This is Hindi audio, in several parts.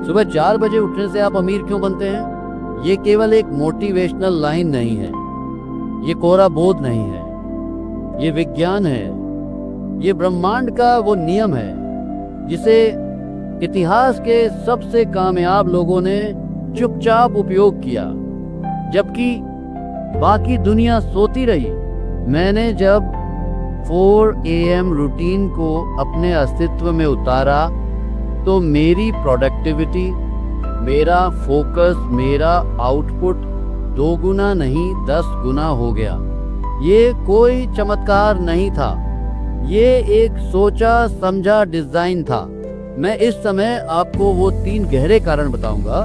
सुबह 4 बजे उठने से आप अमीर क्यों बनते हैं? ये केवल एक मोटिवेशनल लाइन नहीं है, ये कोरा बोध नहीं है, ये विज्ञान है, ये ब्रह्मांड का वो नियम है जिसे इतिहास के सबसे कामयाब लोगों ने चुपचाप उपयोग किया जबकि बाकी दुनिया सोती रही। मैंने जब 4 AM रूटीन को अपने अस्तित्व में उतारा तो मेरी प्रोडक्टिविटी, मेरा फोकस, मेरा आउटपुट 2 गुना नहीं 10 गुना हो गया। ये कोई चमत्कार नहीं था, ये एक सोचा समझा डिजाइन था। मैं इस समय आपको वो 3 गहरे कारण बताऊंगा,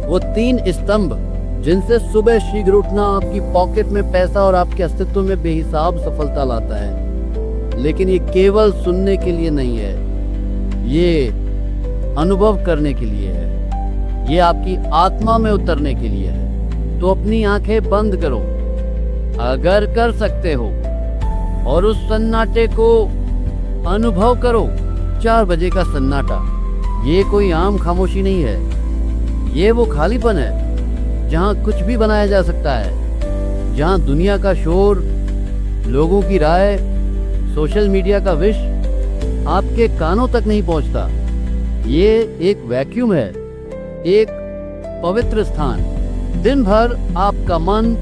वो 3 स्तंभ जिनसे सुबह शीघ्र उठना आपकी पॉकेट में पैसा और आपके अस्तित्व में बेहिसाब सफलता लाता है। लेकिन ये केवल सुनने के लिए नहीं है, ये अनुभव करने के लिए है, ये आपकी आत्मा में उतरने के लिए है। तो अपनी आंखें बंद करो अगर कर सकते हो और उस सन्नाटे को अनुभव करो। 4 बजे का सन्नाटा ये कोई आम खामोशी नहीं है, ये वो खालीपन है जहाँ कुछ भी बनाया जा सकता है, जहाँ दुनिया का शोर, लोगों की राय, सोशल मीडिया का विश आपके कानों तक नहीं पहुँचता। ये एक वैक्यूम है, एक पवित्र स्थान। दिन भर आपका मन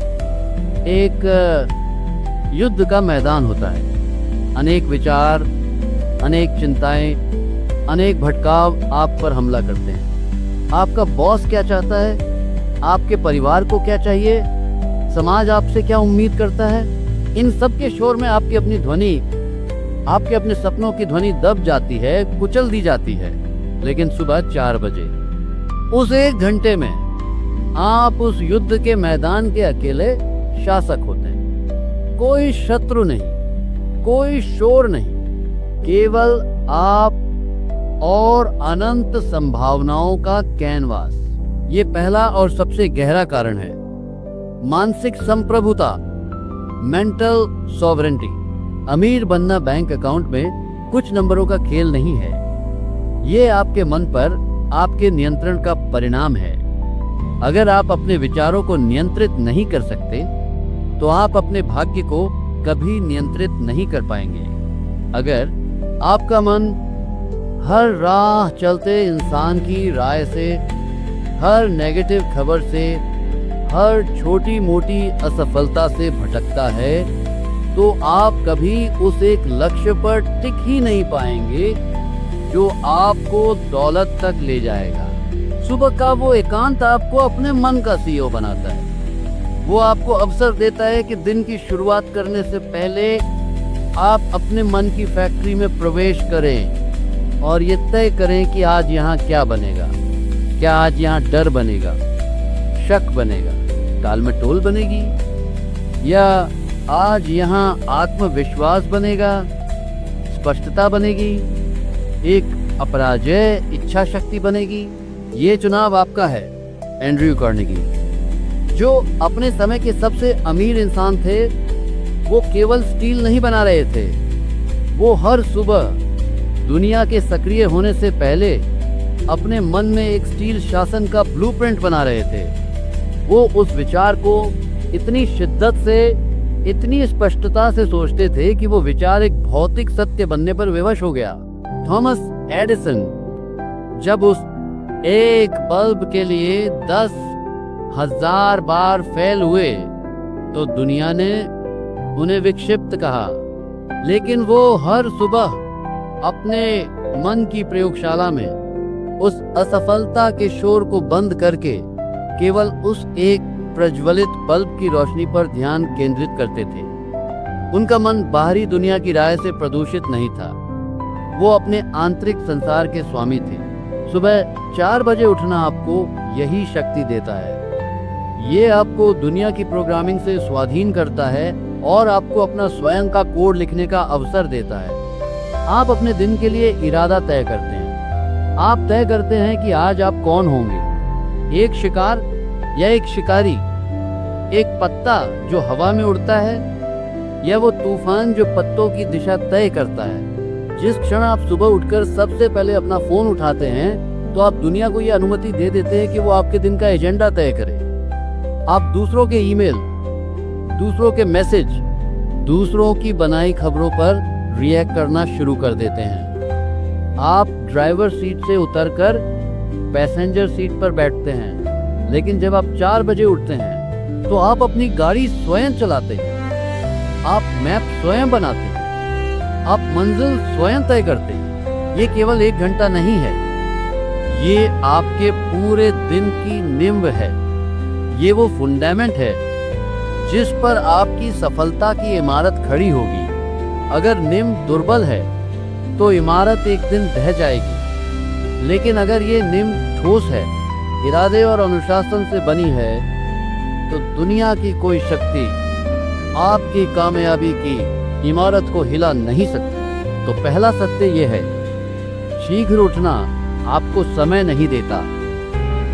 एक युद्ध का मैदान होता है। अनेक विचार, अनेक चिंताएं, अनेक भटकाव आप पर हमला करते हैं। आपका बॉस क्या चाहता है, आपके परिवार को क्या चाहिए, समाज आपसे क्या उम्मीद करता है, इन सब के शोर में आपकी अपनी ध्वनि, आपके अपने सपनों की ध्वनि दब जाती है, कुचल दी जाती है। लेकिन सुबह 4 बजे उस 1 घंटे में आप उस युद्ध के मैदान के अकेले शासक होते हैं। कोई शत्रु नहीं, कोई शोर नहीं, केवल आप और अनंत संभावनाओं का कैनवास। ये पहला और सबसे गहरा कारण है, मानसिक संप्रभुता, मेंटल सॉवरेंटी। अमीर बनना बैंक अकाउंट में कुछ नंबरों का खेल नहीं है, ये आपके मन पर आपके नियंत्रण का परिणाम है। अगर आप अपने विचारों को नियंत्रित नहीं कर सकते तो आप अपने भाग्य को कभी नियंत्रित नहीं कर पाएंगे। अगर आपका मन हर राह चलते इंसान की राय से, हर नेगेटिव खबर से, हर छोटी मोटी असफलता से भटकता है तो आप कभी उस एक लक्ष्य पर टिक ही नहीं पाएंगे जो आपको दौलत तक ले जाएगा। सुबह का वो एकांत आपको अपने मन का CEO बनाता है। वो आपको अवसर देता है कि दिन की शुरुआत करने से पहले आप अपने मन की फैक्ट्री में प्रवेश करें और ये तय करें कि आज यहाँ क्या बनेगा। क्या आज यहाँ डर बनेगा, शक बनेगा, टालमटोल बनेगी, या आज यहाँ आत्मविश्वास बनेगा, स्पष्टता बनेगी, एक अपराजय इच्छा शक्ति बनेगी। ये चुनाव आपका है। एंड्रयू कार्नेगी, जो अपने समय के सबसे अमीर इंसान थे, वो केवल स्टील नहीं बना रहे थे, वो हर सुबह दुनिया के सक्रिय होने से पहले अपने मन में एक स्टील शासन का ब्लूप्रिंट बना रहे थे। वो उस विचार को इतनी शिद्दत से, इतनी स्पष्टता से सोचते थे कि वो विचार एक भौतिक सत्य बनने पर विवश हो गया। थॉमस एडिसन जब उस एक बल्ब के लिए 10,000 बार फेल हुए तो दुनिया ने उन्हें विक्षिप्त कहा, लेकिन वो हर सुबह अपने मन की प्रयोगशाला में उस असफलता के शोर को बंद करके केवल उस एक प्रज्वलित बल्ब की रोशनी पर ध्यान केंद्रित करते थे। उनका मन बाहरी दुनिया की राय से प्रदूषित नहीं था, वो अपने आंतरिक संसार के स्वामी थे। सुबह 4 बजे उठना आपको यही शक्ति देता है। ये आपको दुनिया की प्रोग्रामिंग से स्वाधीन करता है और आपको अपना स्वयं का कोड लिखने का अवसर देता है। आप अपने दिन के लिए इरादा तय करते हैं। आप तय करते हैं कि आज आप कौन होंगे, एक शिकार या एक शिकारी, एक पत्ता जो हवा में उड़ता है या वो तूफान जो पत्तों की दिशा तय करता है। जिस क्षण आप सुबह उठकर सबसे पहले अपना फोन उठाते हैं तो आप दुनिया को ये अनुमति दे देते हैं कि वो आपके दिन का एजेंडा तय करे। आप दूसरों के ईमेल, दूसरों के मैसेज, दूसरों की बनाई खबरों पर रिएक्ट करना शुरू कर देते हैं। आप ड्राइवर सीट से उतरकर पैसेंजर सीट पर बैठते हैं, लेकिन जब आप 4 बजे उठते हैं तो आप अपनी गाड़ी स्वयं चलाते हैं, आप मैप स्वयं बनाते हैं, आप मंजिल स्वयं तय करते हैं। ये केवल 1 घंटा नहीं है, ये आपके पूरे दिन की नींव है। ये वो फंडामेंट है जिस पर आपकी सफलता की इमारत खड़ी होगी। अगर नींव दुर्बल है तो इमारत एक दिन ढह जाएगी, लेकिन अगर ये नींव ठोस है, इरादे और अनुशासन से बनी है, तो दुनिया की कोई शक्ति आपकी कामयाबी की इमारत को हिला नहीं सकती। तो पहला सत्य ये है, शीघ्र उठना आपको समय नहीं देता,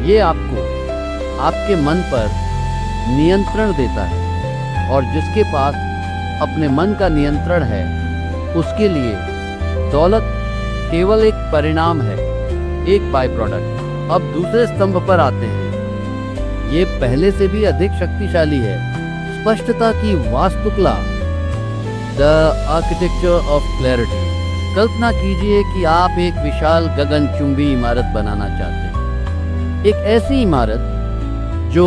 ये आपको आपके मन पर नियंत्रण देता है। और जिसके पास अपने मन का नियंत्रण है, उसके लिए दौलत केवल एक परिणाम है, एक बाय प्रोडक्ट। अब दूसरे स्तंभ पर आते हैं। ये पहले से भी अधिक शक्तिशाली है, स्पष्टता की वास्तुकला, द आर्किटेक्चर ऑफ क्लैरिटी। कल्पना कीजिए कि आप एक विशाल गगनचुंबी इमारत बनाना चाहते हैं, एक ऐसी इमारत जो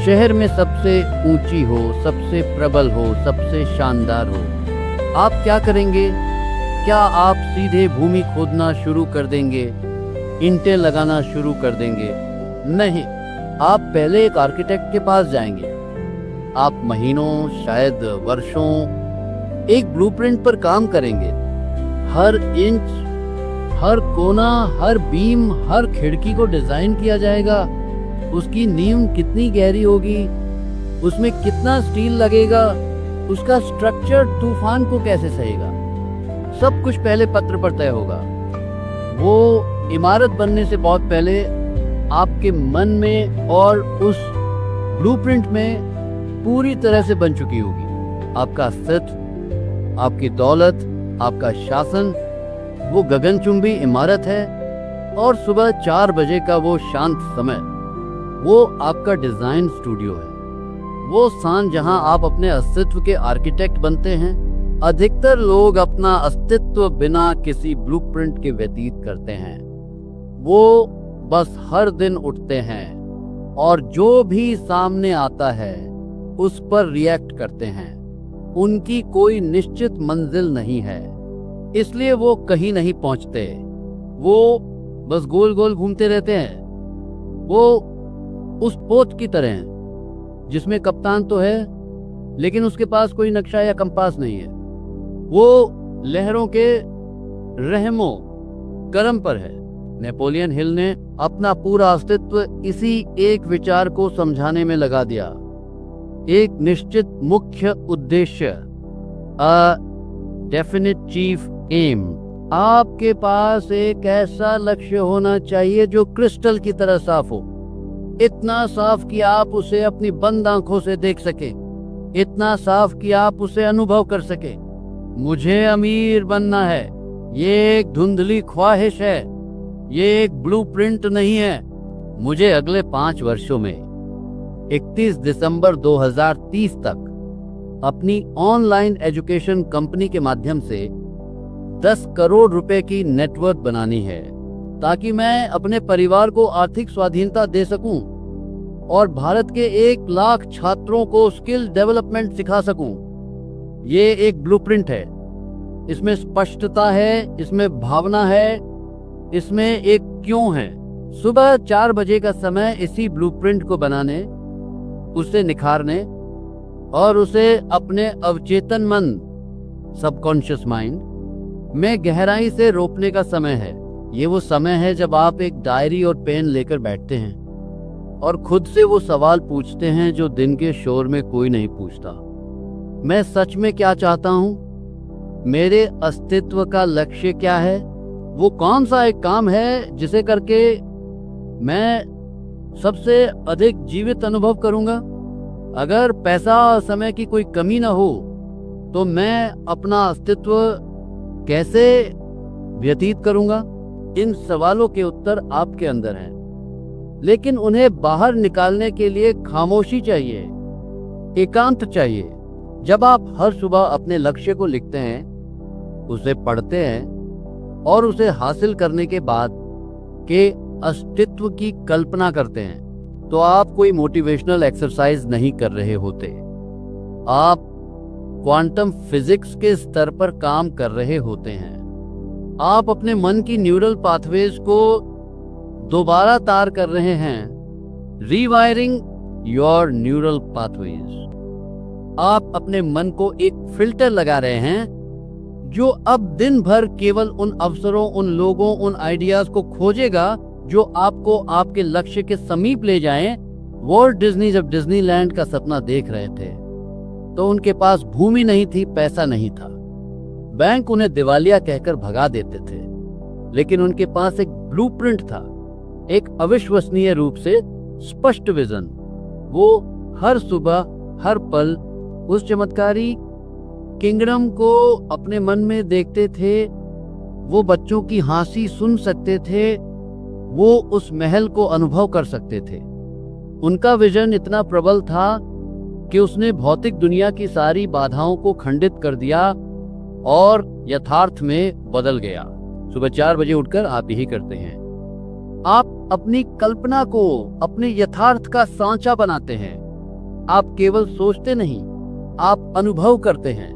शहर में सबसे ऊंची हो, सबसे प्रबल हो, सबसे शानदार हो। आप क्या करेंगे? क्या आप सीधे भूमि खोदना शुरू कर देंगे, ईंटें लगाना शुरू कर देंगे? नहीं, आप पहले एक आर्किटेक्ट के पास जाएंगे। आप महीनों, शायद वर्षों एक ब्लूप्रिंट पर काम करेंगे। हर इंच, हर कोना, हर बीम, हर खिड़की को डिजाइन किया जाएगा। उसकी नींव कितनी गहरी होगी, उसमें कितना स्टील लगेगा, उसका स्ट्रक्चर तूफान को कैसे सहेगा, सब कुछ पहले पत्र पर तय होगा। वो इमारत बनने से बहुत पहले आपके मन में और उस ब्लूप्रिंट में पूरी तरह से बन चुकी होगी। आपका अस्तित्व, आपकी दौलत, आपका शासन वो गगनचुंबी इमारत है, और सुबह 4 बजे का वो शांत समय वो आपका डिजाइन स्टूडियो है। वो स्थान जहां आप अपने अस्तित्व के आर्किटेक्ट बनते हैं। अधिकतर लोग अपना अस्तित्व बिना किसी ब्लूप्रिंट के व्यतीत करते हैं। वो बस हर दिन उठते हैं और जो भी सामने आता है उस पर रिएक्ट करते हैं। उनकी कोई निश्चित मंजिल नहीं है, इसलिए वो कहीं नहीं पहुंचते। वो बस गोल गोल घूमते रहते हैं। वो उस पोत की तरह हैं जिसमें कप्तान तो है, लेकिन उसके पास कोई नक्शा या कंपास नहीं है। वो लहरों के रहमो करम पर है। नेपोलियन हिल ने अपना पूरा अस्तित्व इसी एक विचार को समझाने में लगा दिया। एक निश्चित मुख्य उद्देश्य, अ डेफिनिट चीफ एम। आपके पास एक ऐसा लक्ष्य होना चाहिए जो क्रिस्टल की तरह साफ हो, इतना साफ कि आप उसे अपनी बंद आंखों से देख सके, इतना साफ कि आप उसे अनुभव कर सके। मुझे अमीर बनना है, ये एक धुंधली ख्वाहिश है, ये एक ब्लूप्रिंट नहीं है। मुझे अगले 5 वर्षों में 31 दिसंबर 2030 तक अपनी ऑनलाइन एजुकेशन कंपनी के माध्यम से 10 करोड़ रुपए की नेटवर्क बनानी है, ताकि मैं अपने परिवार को आर्थिक स्वाधीनता दे सकूं और भारत के 1 लाख छात्रों को स्किल डेवलपमेंट सिखा सकूं। ये एक ब्लूप्रिंट है, इसमें स्पष्टता है, इसमें भावना है, इसमें एक क्यों है। सुबह 4 बजे का समय इसी ब्लूप्रिंट को बनाने, उसे निखारने और उसे अपने अवचेतन मन, सबकॉन्शियस माइंड में गहराई से रोपने का समय है। ये वो समय है जब आप एक डायरी और पेन लेकर बैठते हैं और खुद से वो सवाल पूछते हैं जो दिन के शोर में कोई नहीं पूछता। मैं सच में क्या चाहता हूँ? मेरे अस्तित्व का लक्ष्य क्या है? वो कौन सा एक काम है जिसे करके मैं सबसे अधिक जीवित अनुभव करूंगा? अगर पैसा और समय की कोई कमी ना हो तो मैं अपना अस्तित्व कैसे व्यतीत करूंगा? इन सवालों के उत्तर आपके अंदर हैं, लेकिन उन्हें बाहर निकालने के लिए खामोशी चाहिए, एकांत चाहिए। जब आप हर सुबह अपने लक्ष्य को लिखते हैं, उसे पढ़ते हैं और उसे हासिल करने के बाद के अस्तित्व की कल्पना करते हैं, तो आप कोई मोटिवेशनल एक्सरसाइज नहीं कर रहे होते। आप क्वांटम फिजिक्स के स्तर पर काम कर रहे होते हैं। आप अपने मन की न्यूरल पाथवेज को दोबारा तार कर रहे हैं, रीवायरिंग योर न्यूरल पाथवेज। आप अपने मन को एक फिल्टर लगा रहे हैं जो अब दिन भर केवल उन अवसरों, उन लोगों, उन आइडियाज को खोजेगा जो आपको आपके लक्ष्य के समीप ले जाएं। वॉल्ट डिज्नी जब डिज्नीलैंड का सपना देख रहे थे तो उनके पास भूमि नहीं थी, पैसा नहीं था, बैंक उन्हें दिवालिया कहकर भगा देते थे, लेकिन उनके पास एक ब्लूप्रिंट था, एक अविश्वसनीय रूप से स्पष्ट विजन। वो हर सुबह, हर पल उस चमत्कारी किंगडम को अपने मन में देखते थे। वो बच्चों की हंसी सुन सकते थे, वो उस महल को अनुभव कर सकते थे। उनका विजन इतना प्रबल था कि उसने भौतिक दुनिया की सारी बाधाओं को खंडित कर दिया और यथार्थ में बदल गया। सुबह 4 बजे उठकर आप यही करते हैं। आप अपनी कल्पना को अपने यथार्थ का सांचा बनाते हैं। आप केवल सोचते नहीं, आप अनुभव करते हैं।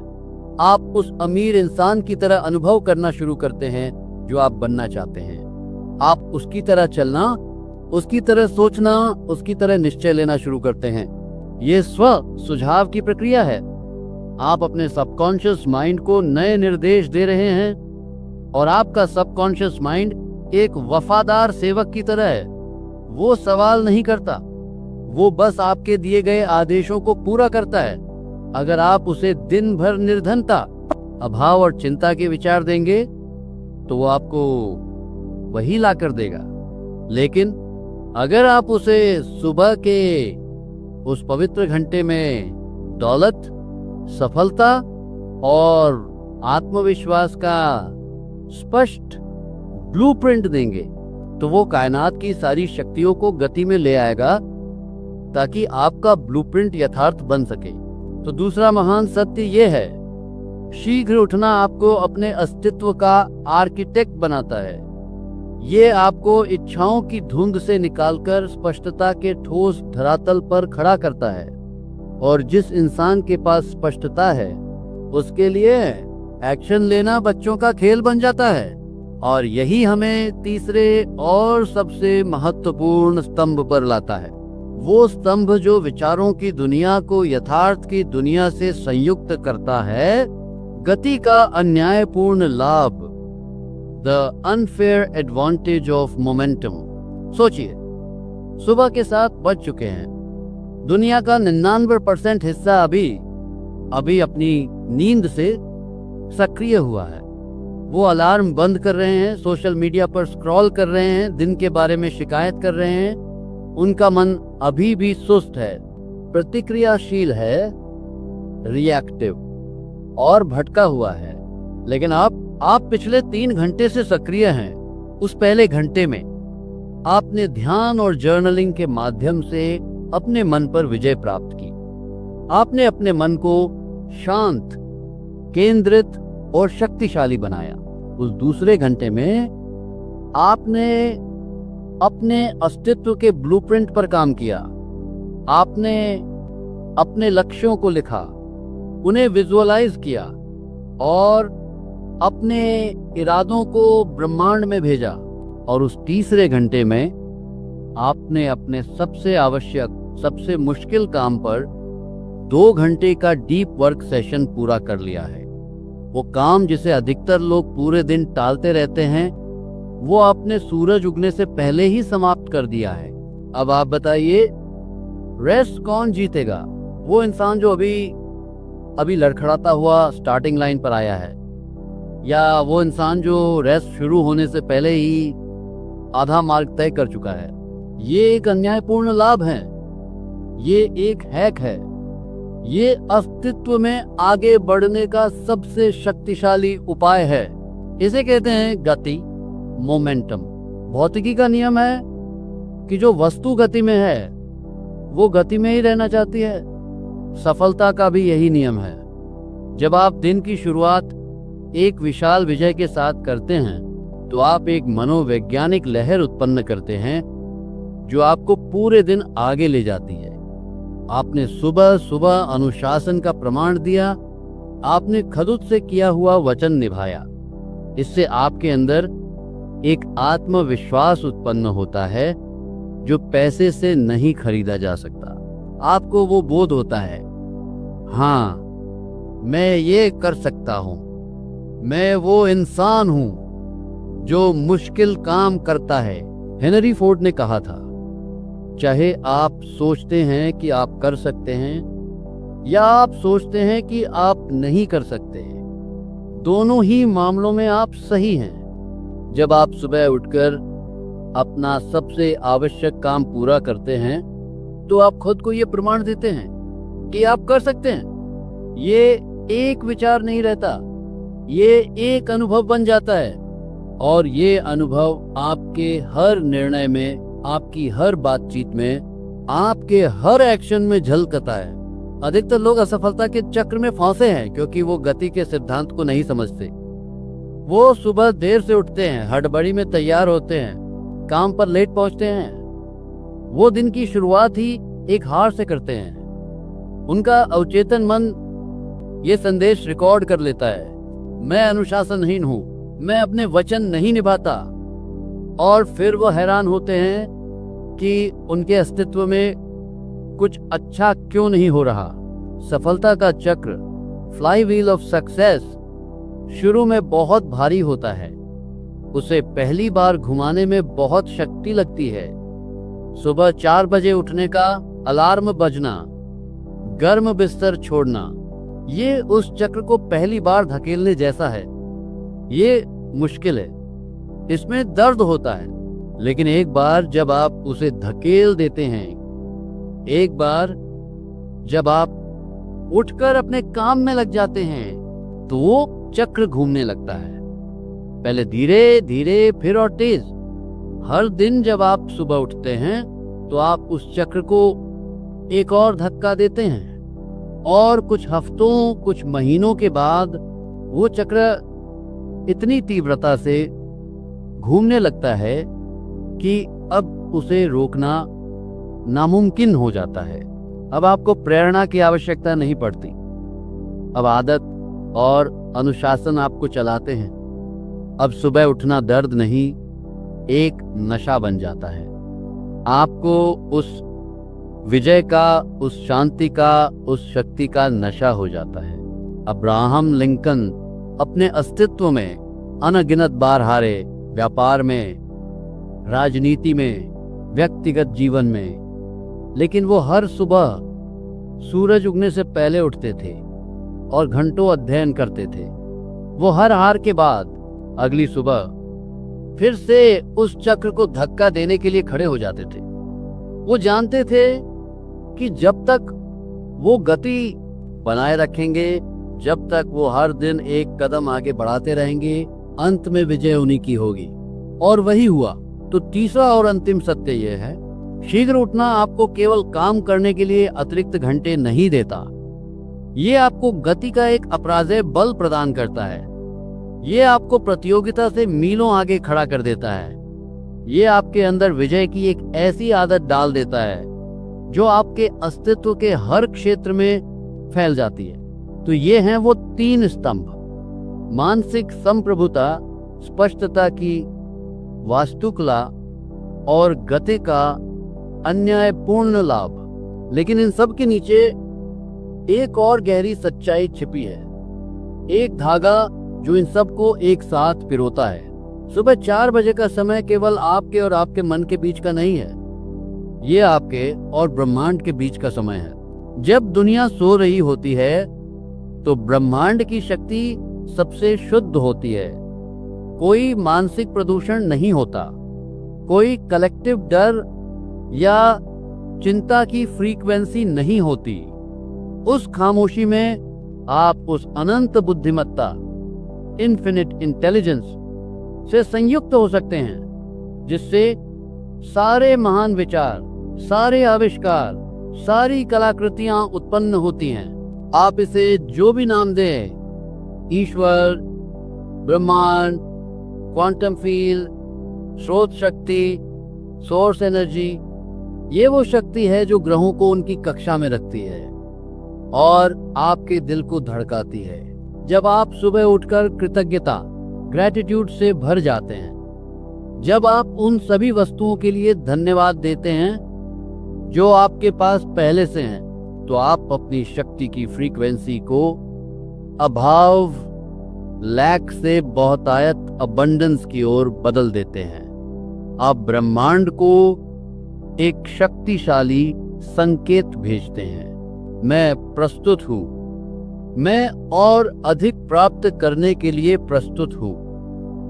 आप उस अमीर इंसान की तरह अनुभव करना शुरू करते हैं जो आप बनना चाहते हैं। आप उसकी तरह चलना, उसकी तरह सोचना, उसकी तरह निश्चय लेना शुरू करते हैं। यह स्व सुझाव की प्रक्रिया है। आप अपने सबकॉन्शियस माइंड को नए निर्देश दे रहे हैं और आपका सबकॉन्शियस माइंड एक वफादार सेवक की तरह है। वो सवाल नहीं करता, वो बस आपके दिए गए आदेशों को पूरा करता है। अगर आप उसे दिन भर निर्धनता, अभाव और चिंता के विचार देंगे तो वो आपको वही ला कर देगा। लेकिन अगर आप उसे सुबह के उस पवित्र घंटे में दौलत, सफलता और आत्मविश्वास का स्पष्ट ब्लूप्रिंट देंगे तो वो कायनात की सारी शक्तियों को गति में ले आएगा ताकि आपका ब्लूप्रिंट यथार्थ बन सके। तो दूसरा महान सत्य ये है, शीघ्र उठना आपको अपने अस्तित्व का आर्किटेक्ट बनाता है। ये आपको इच्छाओं की धुंध से निकालकर स्पष्टता के ठोस धरातल पर खड़ा करता है। और जिस इंसान के पास स्पष्टता है उसके लिए एक्शन लेना बच्चों का खेल बन जाता है। और यही हमें तीसरे और सबसे महत्वपूर्ण स्तंभ पर लाता है। वो स्तंभ जो विचारों की दुनिया को यथार्थ की दुनिया से संयुक्त करता है। गति का अन्यायपूर्ण लाभ, The unfair advantage of momentum। सोचिए, सुबह के 7 बज चुके हैं। दुनिया का 99% हिस्सा अभी अपनी नींद से सक्रिय हुआ है। वो अलार्म बंद कर रहे हैं, सोशल मीडिया पर स्क्रॉल कर रहे हैं, दिन के बारे में शिकायत कर रहे हैं। उनका मन अभी भी सुस्त है, प्रतिक्रियाशील है, रिएक्टिव और भटका हुआ है। लेकिन आप पिछले 3 घंटे से सक्रिय हैं। उस पहले घंटे में आपने ध्यान और जर्नलिंग के माध्यम से अपने मन पर विजय प्राप्त की। आपने अपने मन को शांत, केंद्रित और शक्तिशाली बनाया। उस दूसरे घंटे में आपने अपने अस्तित्व के ब्लूप्रिंट पर काम किया। आपने अपने लक्ष्यों को लिखा, उन्हें विजुअलाइज किया और अपने इरादों को ब्रह्मांड में भेजा। और उस तीसरे घंटे में आपने अपने सबसे आवश्यक, सबसे मुश्किल काम पर 2 घंटे का डीप वर्क सेशन पूरा कर लिया है। वो काम जिसे अधिकतर लोग पूरे दिन टालते रहते हैं, वो आपने सूरज उगने से पहले ही समाप्त कर दिया है। अब आप बताइए, रेस कौन जीतेगा? वो इंसान जो अभी लड़खड़ाता हुआ स्टार्टिंग लाइन पर आया है, या वो इंसान जो रेस शुरू होने से पहले ही आधा मार्ग तय कर चुका है? ये एक अन्यायपूर्ण लाभ है, ये एक हैक है, ये अस्तित्व में आगे बढ़ने का सबसे शक्तिशाली उपाय है। इसे कहते हैं गति, मोमेंटम। भौतिकी का नियम है कि जो वस्तु गति में है वो गति में ही रहना चाहती है। सफलता का भी यही नियम है। जब आप दिन की शुरुआत एक विशाल विजय के साथ करते हैं तो आप एक मनोवैज्ञानिक लहर उत्पन्न करते हैं जो आपको पूरे दिन आगे ले जाती है। आपने सुबह सुबह अनुशासन का प्रमाण दिया, आपने खुद से किया हुआ वचन निभाया। इससे आपके अंदर एक आत्मविश्वास उत्पन्न होता है जो पैसे से नहीं खरीदा जा सकता। आपको वो बोध होता है, हाँ मैं ये कर सकता हूं, मैं वो इंसान हूं जो मुश्किल काम करता है। हेनरी फोर्ड ने कहा था, चाहे आप सोचते हैं कि आप कर सकते हैं या आप सोचते हैं कि आप नहीं कर सकते, दोनों ही मामलों में आप सही हैं। जब आप सुबह उठकर अपना सबसे आवश्यक काम पूरा करते हैं तो आप खुद को यह प्रमाण देते हैं कि आप कर सकते हैं। ये एक विचार नहीं रहता, ये एक अनुभव बन जाता है और ये अनुभव आपके हर निर्णय में, आपकी हर बातचीत में, आपके हर एक्शन में झलकता है। अधिकतर लोग असफलता के चक्र में फंसे हैं क्योंकि वो गति के सिद्धांत को नहीं समझते। वो सुबह देर से उठते हैं, हड़बड़ी में तैयार होते हैं, काम पर लेट पहुंचते हैं। वो दिन की शुरुआत ही एक हार से करते हैं। उनका अवचेतन मन ये संदेश रिकॉर्ड कर लेता है, मैं अनुशासनहीन हूं, मैं अपने वचन नहीं निभाता। और फिर वो हैरान होते हैं कि उनके अस्तित्व में कुछ अच्छा क्यों नहीं हो रहा। सफलता का चक्र, फ्लाई व्हील ऑफ सक्सेस, शुरू में बहुत भारी होता है। उसे पहली बार घुमाने में बहुत शक्ति लगती है। सुबह 4 बजे उठने का अलार्म बजना, गर्म बिस्तर छोड़ना, ये उस चक्र को पहली बार धकेलने जैसा है। ये मुश्किल है, इसमें दर्द होता है, लेकिन एक बार जब आप उसे धकेल देते हैं, एक बार जब आप उठकर अपने काम में लग जाते हैं तो वो चक्र घूमने लगता है। पहले धीरे धीरे, फिर और तेज। हर दिन जब आप सुबह उठते हैं तो आप उस चक्र को एक और धक्का देते हैं और कुछ हफ्तों, कुछ महीनों के बाद वो चक्र इतनी तीव्रता से घूमने लगता है कि अब उसे रोकना नामुमकिन हो जाता है। अब आपको प्रेरणा की आवश्यकता नहीं पड़ती। अब आदत और अनुशासन आपको चलाते हैं। अब सुबह उठना दर्द नहीं, एक नशा बन जाता है। आपको उस विजय का, उस शांति का, उस शक्ति का नशा हो जाता है। अब्राहम लिंकन अपने अस्तित्व में अनगिनत बार हारे, व्यापार में, राजनीति में, व्यक्तिगत जीवन में, लेकिन वो हर सुबह सूरज उगने से पहले उठते थे और घंटों अध्ययन करते थे। वो हर हार के बाद अगली सुबह फिर से उस चक्र को धक्का देने के लिए खड़े हो जाते थे। वो जानते थे कि जब तक वो गति बनाए रखेंगे, जब तक वो हर दिन एक कदम आगे बढ़ाते रहेंगे, अंत में विजय उन्हीं की होगी। और वही हुआ। तो तीसरा और अंतिम सत्य यह है, शीघ्र उठना आपको केवल काम करने के लिए अतिरिक्त घंटे नहीं देता। ये आपको गति का एक अपराजेय बल प्रदान करता है। ये आपको प्रतियोगिता से मीलों आगे खड़ा कर देता है। ये आपके अंदर विजय की एक ऐसी आदत डाल देता है जो आपके अस्तित्व के हर क्षेत्र में फैल जाती है। तो ये हैं वो 3 स्तंभ: मानसिक संप्रभुता, स्पष्टता की वास्तुकला और गति का अन्यायपूर्ण लाभ। लेकिन इन सब के नीचे एक और गहरी सच्चाई छिपी है, एक धागा जो इन सबको एक साथ पिरोता है। सुबह 4 बजे का समय केवल आपके और आपके मन के बीच का नहीं है, ये आपके और ब्रह्मांड के बीच का समय है। जब दुनिया सो रही होती है तो ब्रह्मांड की शक्ति सबसे शुद्ध होती है। कोई मानसिक प्रदूषण नहीं होता, कोई कलेक्टिव डर या चिंता की फ्रीक्वेंसी नहीं होती। उस खामोशी में आप उस अनंत बुद्धिमत्ता, इन्फिनिट इंटेलिजेंस से संयुक्त हो सकते हैं, जिससे सारे महान विचार, सारे आविष्कार, सारी कलाकृतियां उत्पन्न होती हैं। आप इसे जो भी नाम दें, ईश्वर, ब्रह्मांड, क्वांटम फील्ड, स्रोत शक्ति, सोर्स एनर्जी, ये वो शक्ति है जो ग्रहों को उनकी कक्षा में रखती है और आपके दिल को धड़काती है। जब आप सुबह उठकर कृतज्ञता, ग्रेटिट्यूड से भर जाते हैं, जब आप उन सभी वस्तुओं के लिए धन्यवाद देते हैं जो आपके पास पहले से हैं, तो आप अपनी शक्ति की फ्रीक्वेंसी को अभाव, लैक से बहुतायत, अबंडेंस की ओर बदल देते हैं। आप ब्रह्मांड को एक शक्तिशाली संकेत भेजते हैं, मैं प्रस्तुत हूं, मैं और अधिक प्राप्त करने के लिए प्रस्तुत हूं,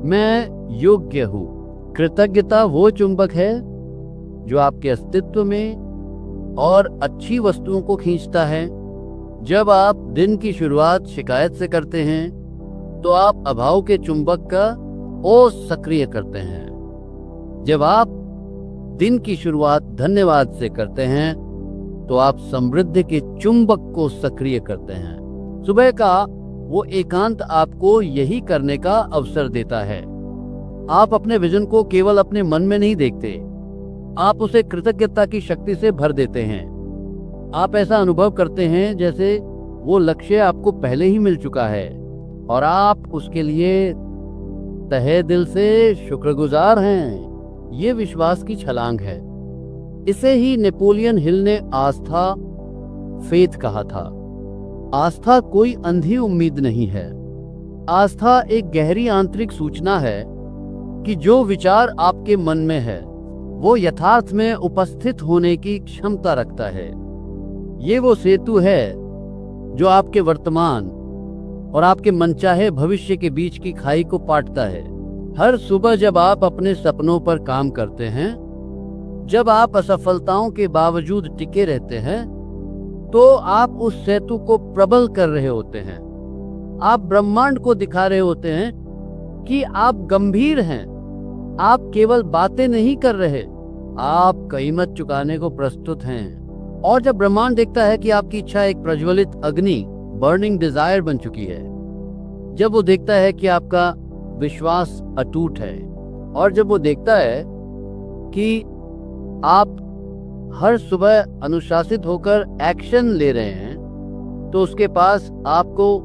मैं योग्य हूं। कृतज्ञता वो चुंबक है जो आपके अस्तित्व में और अच्छी वस्तुओं को खींचता है। जब आप दिन की शुरुआत शिकायत से करते हैं, तो आप अभाव के चुंबक का ओस सक्रिय करते हैं। जब आप दिन की शुरुआत धन्यवाद से करते हैं, तो आप समृद्धि के चुंबक को सक्रिय करते हैं। सुबह का वो एकांत आपको यही करने का अवसर देता है। आप अपने विजन को केवल अपने मन में नहीं देखते, आप उसे कृतज्ञता की शक्ति से भर देते हैं। आप ऐसा अनुभव करते हैं जैसे वो लक्ष्य आपको पहले ही मिल चुका है और आप उसके लिए तहे दिल से शुक्रगुजार हैं। ये विश्वास की छलांग है। इसे ही नेपोलियन हिल ने आस्था, फेथ कहा था। आस्था कोई अंधी उम्मीद नहीं है। आस्था एक गहरी आंतरिक सूचना है कि जो विचार आपके मन में है वो यथार्थ में उपस्थित होने की क्षमता रखता है। ये वो सेतु है जो आपके वर्तमान और आपके मनचाहे भविष्य के बीच की खाई को पाटता है। हर सुबह जब आप अपने सपनों पर काम करते हैं, जब आप असफलताओं के बावजूद टिके रहते हैं, तो आप उस सेतु को प्रबल कर रहे होते हैं। आप ब्रह्मांड को दिखा रहे होते हैं कि आप गंभीर हैं। आप केवल बातें नहीं कर रहे, आप कीमत चुकाने को प्रस्तुत हैं। और जब ब्रह्मांड देखता है कि आपकी इच्छा एक प्रज्वलित अग्नि, बर्निंग डिजायर बन चुकी है, जब वो देखता है कि आपका विश्वास अटूट है, और जब वो देखता है कि आप हर सुबह अनुशासित होकर एक्शन ले रहे हैं, तो उसके पास आपको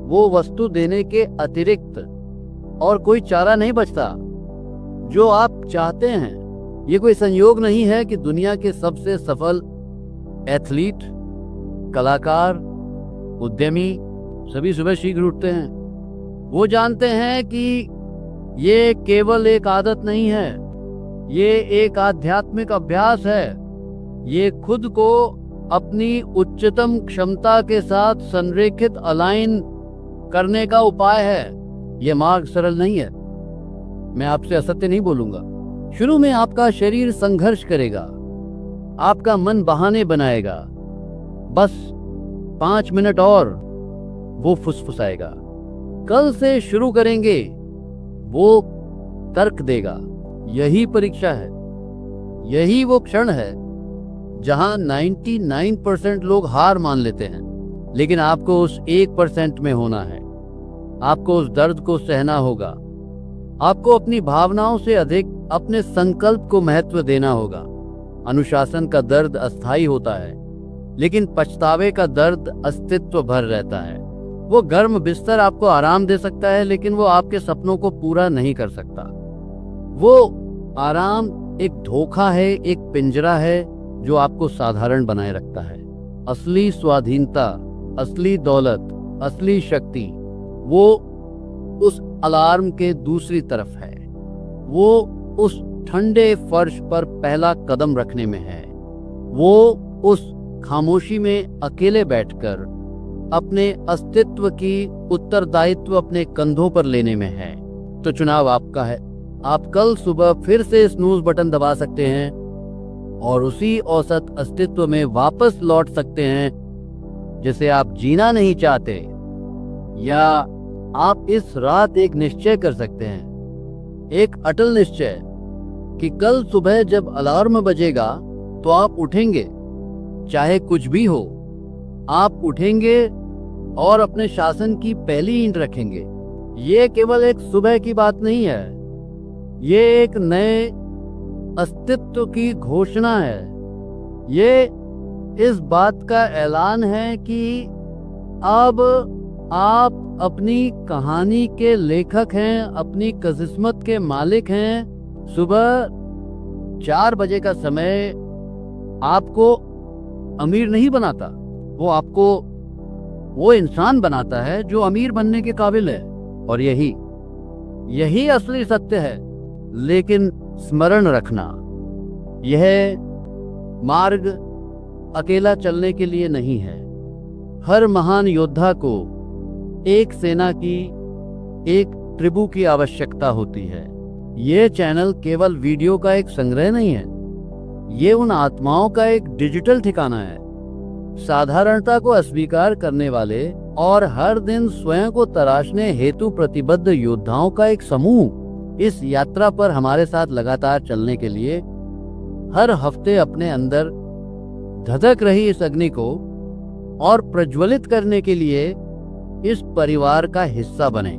वो वस्तु देने के अतिरिक्त और कोई चारा नहीं बचता जो आप चाहते हैं। ये कोई संयोग नहीं है कि दुनिया के सबसे सफल एथलीट, कलाकार, उद्यमी सभी सुबह शीघ्र उठते हैं। वो जानते हैं कि ये केवल एक आदत नहीं है, ये एक आध्यात्मिक अभ्यास है। ये खुद को अपनी उच्चतम क्षमता के साथ संरेखित, अलाइन करने का उपाय है। ये मार्ग सरल नहीं है। मैं आपसे असत्य नहीं बोलूंगा। शुरू में आपका शरीर संघर्ष करेगा, आपका मन बहाने बनाएगा, बस 5 मिनट और वो फुसफुसाएगा। कल से शुरू करेंगे, वो तर्क देगा। यही परीक्षा है, यही वो क्षण है जहां 99% लोग हार मान लेते हैं। लेकिन आपको उस 1% में होना है। आपको उस दर्द को सहना होगा। आपको अपनी भावनाओं से अधिक अपने संकल्प को महत्व देना होगा। अनुशासन का दर्द अस्थायी होता है, लेकिन पछतावे का दर्द अस्तित्व भर रहता है। वो गर्म बिस्तर आपको आराम दे सकता है, लेकिन वो आपके सपनों को पूरा नहीं कर सकता। वो आराम एक धोखा है, एक पिंजरा है जो आपको साधारण बनाए रखता है। असली स्वाधीनता, असली दौलत, असली शक्ति वो उस अलार्म के दूसरी तरफ है। वो उस ठंडे फर्श पर पहला कदम रखने में है। वो उस खामोशी में अकेले बैठकर अपने अस्तित्व की उत्तरदायित्व अपने कंधों पर लेने में है। तो चुनाव आपका है। आप कल सुबह फिर से स्नूज बटन दबा सकते हैं और उसी औसत अस्तित्व में वापस लौट सकते हैं जिसे आप जीना नहीं चाहते। या आप इस रात एक निश्चय कर सकते हैं एक अटल निश्चय कि कल सुबह जब अलार्म बजेगा तो आप उठेंगे, चाहे कुछ भी हो। आप उठेंगे और अपने शासन की पहली ईंट रखेंगे। ये केवल एक सुबह की बात नहीं है, ये एक नए अस्तित्व की घोषणा है। ये इस बात का ऐलान है कि अब आप अपनी कहानी के लेखक हैं, अपनी किस्मत के मालिक हैं। सुबह 4 बजे का समय आपको अमीर नहीं बनाता, वो आपको वो इंसान बनाता है जो अमीर बनने के काबिल है। और यही असली सत्य है। लेकिन स्मरण रखना, यह मार्ग अकेला चलने के लिए नहीं है। हर महान योद्धा को एक सेना की, एक ट्रिबू की आवश्यकता होती है। ये चैनल केवल वीडियो का एक संग्रह नहीं है, ये उन आत्माओं का एक डिजिटल ठिकाना है, साधारणता को अस्वीकार करने वाले और हर दिन स्वयं को तराशने हेतु प्रतिबद्ध योद्धाओं का एक समूह। इस यात्रा पर हमारे साथ लगातार चलने के लिए हर हफ्ते अपने अंदर धधक रही इस अग्नि को और प्रज्वलित करने के लिए इस परिवार का हिस्सा बने।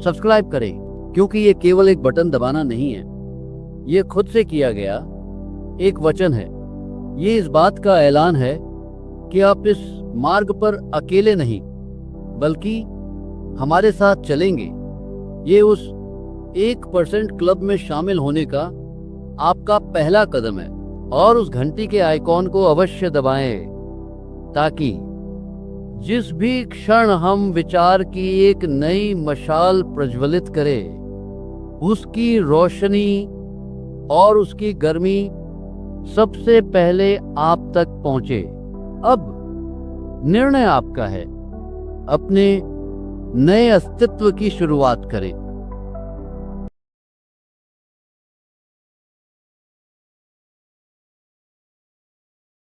सब्सक्राइब करें, क्योंकि ये केवल एक बटन दबाना नहीं है, ये खुद से किया गया एक वचन है। ये इस बात का ऐलान है कि आप इस मार्ग पर अकेले नहीं, बल्कि हमारे साथ चलेंगे। ये उस 1% क्लब में शामिल होने का आपका पहला कदम है। और उस घंटी के आइकॉन को अवश्य दबाएं, ताकि जिस भी क्षण हम विचार की एक नई मशाल प्रज्वलित करें, उसकी रोशनी और उसकी गर्मी सबसे पहले आप तक पहुंचे। अब निर्णय आपका है, अपने नए अस्तित्व की शुरुआत करें।